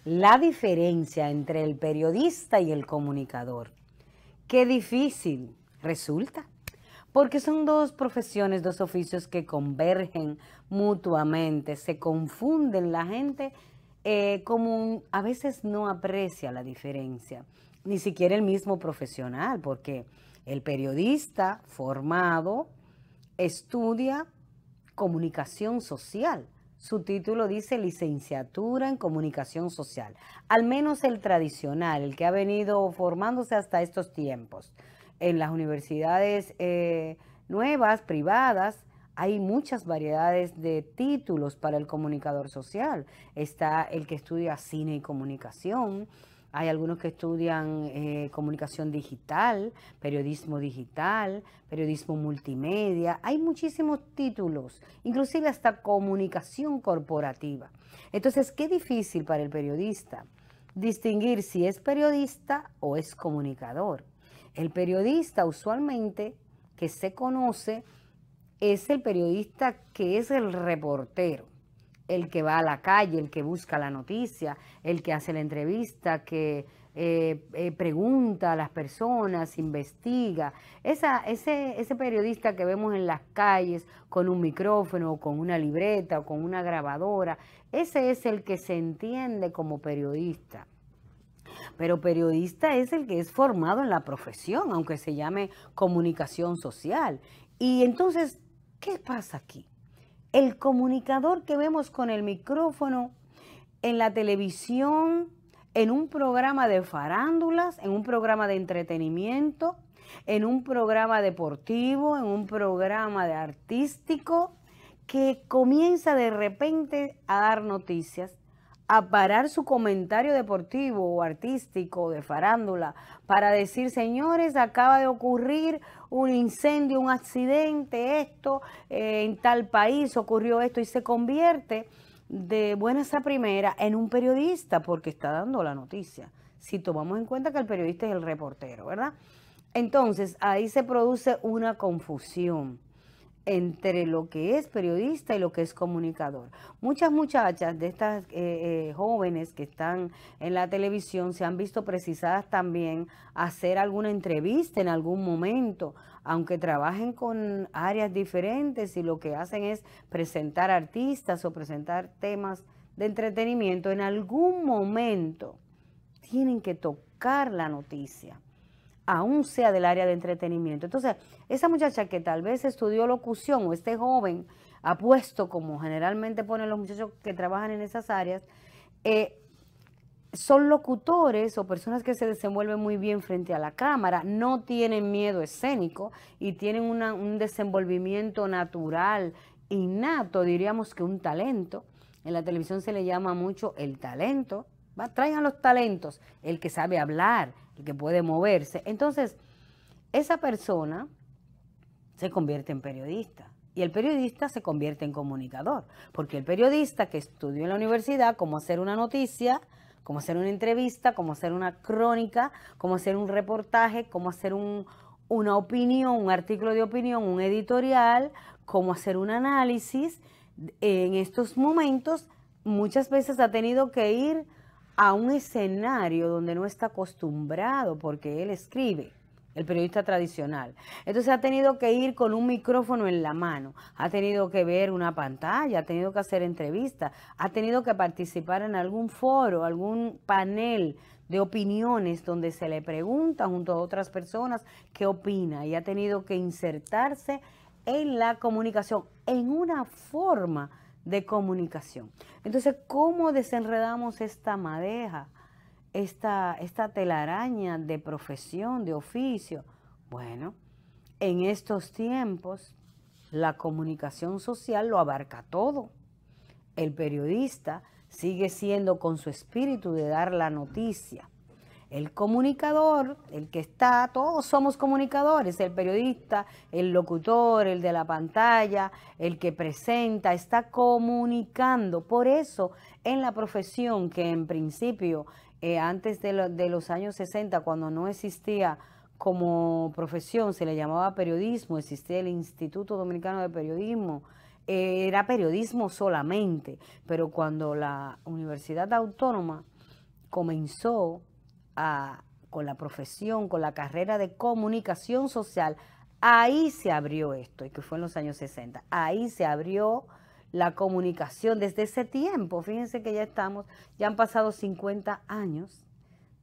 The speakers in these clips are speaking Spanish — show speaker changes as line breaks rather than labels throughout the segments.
la diferencia entre el periodista y el comunicador. Qué difícil resulta, porque son dos profesiones, dos oficios que convergen mutuamente, se confunden, la gente como a veces no aprecia la diferencia, ni siquiera el mismo profesional, porque el periodista formado estudia comunicación social. Su título dice licenciatura en comunicación social, al menos el tradicional, el que ha venido formándose hasta estos tiempos. En las universidades nuevas, privadas, hay muchas variedades de títulos para el comunicador social. Está el que estudia cine y comunicación, hay algunos que estudian comunicación digital, periodismo multimedia. Hay muchísimos títulos, inclusive hasta comunicación corporativa. Entonces, qué difícil para el periodista distinguir si es periodista o es comunicador. El periodista usualmente que se conoce es el periodista que es el reportero, el que va a la calle, el que busca la noticia, el que hace la entrevista, que pregunta a las personas, investiga. Ese periodista que vemos en las calles con un micrófono, o con una libreta, o con una grabadora, ese es el que se entiende como periodista. Pero periodista es el que es formado en la profesión, aunque se llame comunicación social. Y entonces, ¿qué pasa aquí? El comunicador que vemos con el micrófono en la televisión, en un programa de farándulas, en un programa de entretenimiento, en un programa deportivo, en un programa de artístico, que comienza de repente a dar noticias, a parar su comentario deportivo o artístico de farándula para decir, señores, acaba de ocurrir un incendio, un accidente, esto, en tal país ocurrió esto, y se convierte de buenas a primera en un periodista porque está dando la noticia. Si tomamos en cuenta que el periodista es el reportero, ¿verdad? Entonces, ahí se produce una confusión entre lo que es periodista y lo que es comunicador. Muchas muchachas de estas jóvenes que están en la televisión se han visto precisadas también a hacer alguna entrevista en algún momento, aunque trabajen con áreas diferentes y lo que hacen es presentar artistas o presentar temas de entretenimiento, en algún momento tienen que tocar la noticia, aún sea del área de entretenimiento. Entonces, esa muchacha que tal vez estudió locución, o este joven apuesto, como generalmente ponen los muchachos que trabajan en esas áreas, son locutores o personas que se desenvuelven muy bien frente a la cámara, no tienen miedo escénico y tienen un desenvolvimiento natural, innato, diríamos que un talento. En la televisión se le llama mucho el talento. Traigan los talentos, el que sabe hablar, el que puede moverse. Entonces, esa persona se convierte en periodista y el periodista se convierte en comunicador, porque el periodista que estudió en la universidad cómo hacer una noticia, cómo hacer una entrevista, cómo hacer una crónica, cómo hacer un reportaje, cómo hacer una opinión, un artículo de opinión, un editorial, cómo hacer un análisis, en estos momentos muchas veces ha tenido que ir a un escenario donde no está acostumbrado, porque él escribe, el periodista tradicional. Entonces ha tenido que ir con un micrófono en la mano, ha tenido que ver una pantalla, ha tenido que hacer entrevistas, ha tenido que participar en algún foro, algún panel de opiniones donde se le pregunta junto a otras personas qué opina, y ha tenido que insertarse en la comunicación, en una forma de comunicación. Entonces, ¿cómo desenredamos esta madeja, esta telaraña de profesión, de oficio? Bueno, en estos tiempos la comunicación social lo abarca todo. El periodista sigue siendo con su espíritu de dar la noticia. El comunicador, el que está, todos somos comunicadores, el periodista, el locutor, el de la pantalla, el que presenta, está comunicando. Por eso, en la profesión que en principio, antes de los años 60, cuando no existía como profesión, se le llamaba periodismo, existía el Instituto Dominicano de Periodismo, era periodismo solamente, pero cuando la Universidad Autónoma comenzó con la profesión, con la carrera de comunicación social, ahí se abrió esto, y que fue en los años 60, ahí se abrió la comunicación desde ese tiempo. Fíjense que ya han pasado 50 años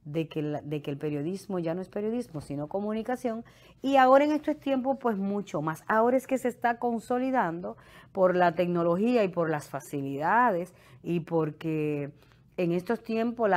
de que el periodismo ya no es periodismo, sino comunicación, y ahora en estos tiempos pues mucho más. Ahora es que se está consolidando por la tecnología y por las facilidades, y porque en estos tiempos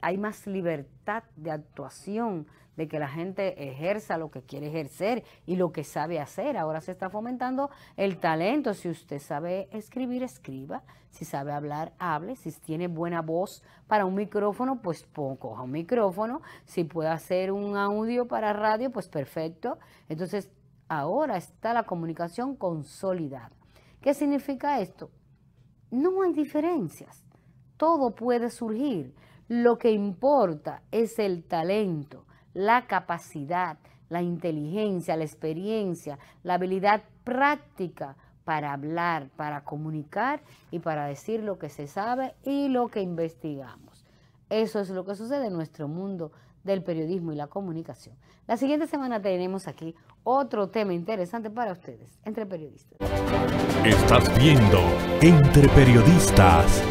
hay más libertad de actuación, de que la gente ejerza lo que quiere ejercer y lo que sabe hacer. Ahora se está fomentando el talento. Si usted sabe escribir, escriba. Si sabe hablar, hable. Si tiene buena voz para un micrófono, pues coja un micrófono. Si puede hacer un audio para radio, pues perfecto. Entonces, ahora está la comunicación consolidada. ¿Qué significa esto? No hay diferencias. Todo puede surgir. Lo que importa es el talento, la capacidad, la inteligencia, la experiencia, la habilidad práctica para hablar, para comunicar y para decir lo que se sabe y lo que investigamos. Eso es lo que sucede en nuestro mundo del periodismo y la comunicación. La siguiente semana tenemos aquí otro tema interesante para ustedes, Entre Periodistas.
Estás viendo Entre Periodistas.